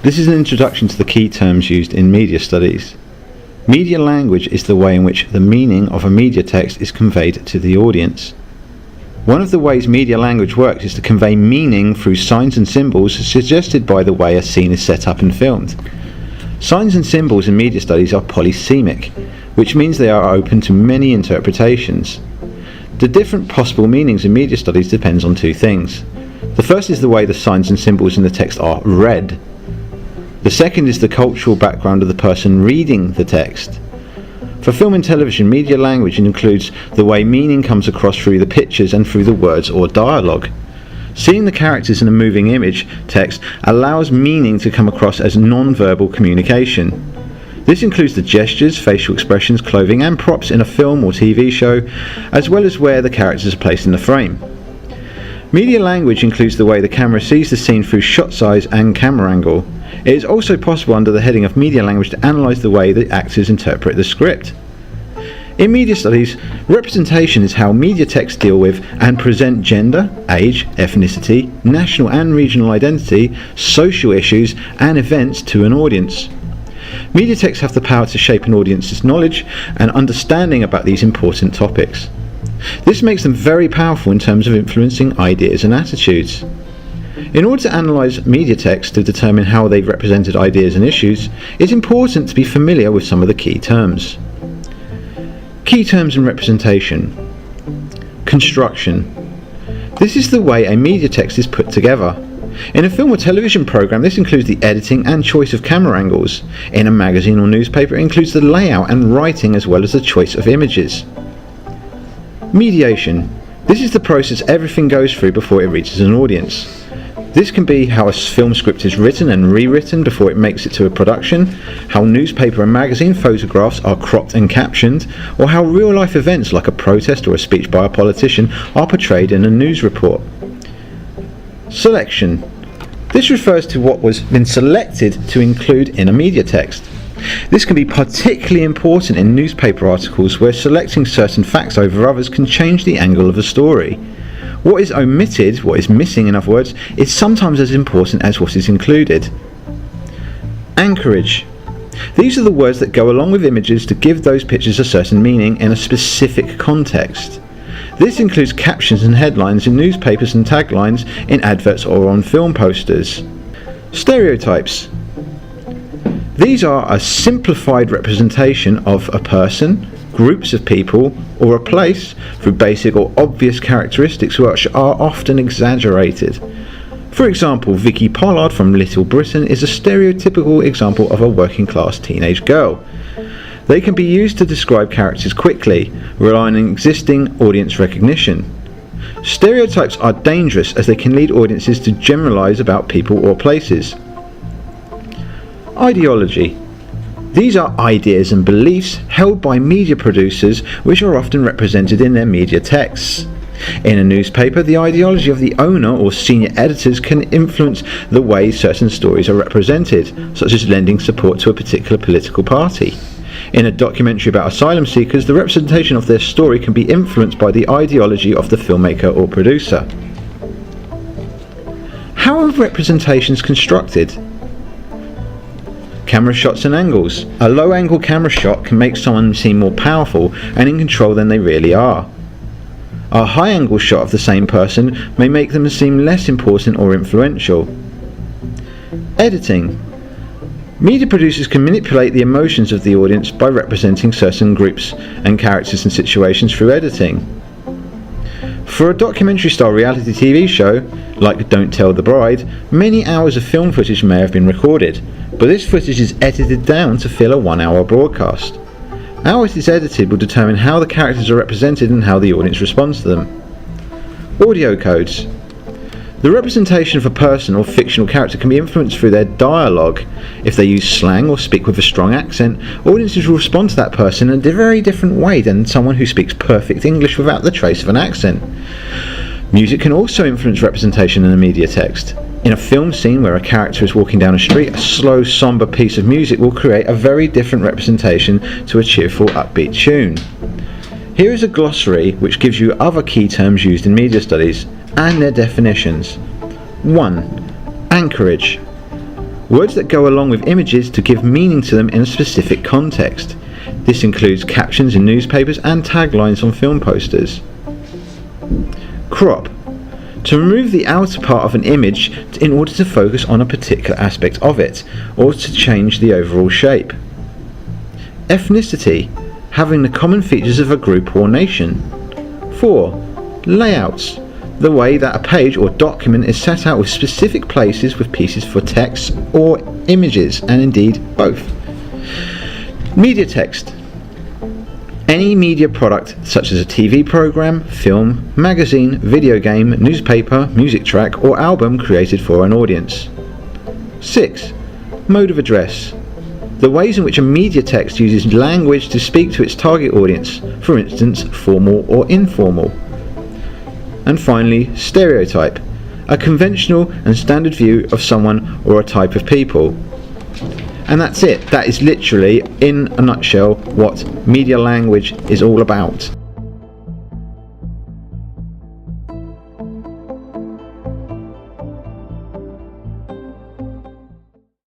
This is an introduction to the key terms used in media studies. Media language is the way in which the meaning of a media text is conveyed to the audience. One of the ways media language works is to convey meaning through signs and symbols suggested by the way a scene is set up and filmed. Signs and symbols in media studies are polysemic, which means they are open to many interpretations. The different possible meanings in media studies depends on two things. The first is the way the signs and symbols in the text are read. The second is the cultural background of the person reading the text. For film and television, media language includes the way meaning comes across through the pictures and through the words or dialogue. Seeing the characters in a moving image text allows meaning to come across as non-verbal communication. This includes the gestures, facial expressions, clothing and props in a film or TV show, as well as where the characters are placed in the frame. Media language includes the way the camera sees the scene through shot size and camera angle. It is also possible under the heading of media language to analyse the way the actors interpret the script. In media studies, representation is how media texts deal with and present gender, age, ethnicity, national and regional identity, social issues and events to an audience. Media texts have the power to shape an audience's knowledge and understanding about these important topics. This makes them very powerful in terms of influencing ideas and attitudes. In order to analyse media texts to determine how they've represented ideas and issues, it's important to be familiar with some of the key terms. Key terms in representation. Construction. This is the way a media text is put together. In a film or television programme, this includes the editing and choice of camera angles. In a magazine or newspaper, it includes the layout and writing as well as the choice of images. Mediation. This is the process everything goes through before it reaches an audience. This can be how a film script is written and rewritten before it makes it to a production, how newspaper and magazine photographs are cropped and captioned, or how real-life events like a protest or a speech by a politician are portrayed in a news report. Selection. This refers to what was been selected to include in a media text. This can be particularly important in newspaper articles where selecting certain facts over others can change the angle of a story. What is omitted, what is missing in other words, is sometimes as important as what is included. Anchorage. These are the words that go along with images to give those pictures a certain meaning in a specific context. This includes captions and headlines in newspapers and taglines in adverts or on film posters. Stereotypes. These are a simplified representation of a person, groups of people, or a place through basic or obvious characteristics which are often exaggerated. For example, Vicky Pollard from Little Britain is a stereotypical example of a working class teenage girl. They can be used to describe characters quickly, relying on existing audience recognition. Stereotypes are dangerous as they can lead audiences to generalize about people or places. Ideology. These are ideas and beliefs held by media producers which are often represented in their media texts. In a newspaper, the ideology of the owner or senior editors can influence the way certain stories are represented, such as lending support to a particular political party. In a documentary about asylum seekers, the representation of their story can be influenced by the ideology of the filmmaker or producer. How are representations constructed? Camera shots and angles. A low-angle camera shot can make someone seem more powerful and in control than they really are. A high-angle shot of the same person may make them seem less important or influential. Editing. Media producers can manipulate the emotions of the audience by representing certain groups and characters and situations through editing. For a documentary-style reality TV show, like Don't Tell the Bride, many hours of film footage may have been recorded, but this footage is edited down to fill a 1-hour broadcast. How it is edited will determine how the characters are represented and how the audience responds to them. Audio codes. The representation of a person or fictional character can be influenced through their dialogue. If they use slang or speak with a strong accent, audiences will respond to that person in a very different way than someone who speaks perfect English without the trace of an accent. Music can also influence representation in a media text. In a film scene where a character is walking down a street, a slow, somber piece of music will create a very different representation to a cheerful, upbeat tune. Here is a glossary which gives you other key terms used in media studies and their definitions. 1. Anchorage. Words that go along with images to give meaning to them in a specific context. This includes captions in newspapers and taglines on film posters. Crop. To remove the outer part of an image in order to focus on a particular aspect of it, or to change the overall shape. Ethnicity. Having the common features of a group or nation. 4. Layouts. The way that a page or document is set out with specific places with pieces for text or images, and indeed both. Media text. Any media product such as a TV program, film, magazine, video game, newspaper, music track or album created for an audience. 6. Mode of address. The ways in which a media text uses language to speak to its target audience, for instance, formal or informal. And finally, stereotype, a conventional and standard view of someone or a type of people. And that's it. That is literally, in a nutshell, what media language is all about.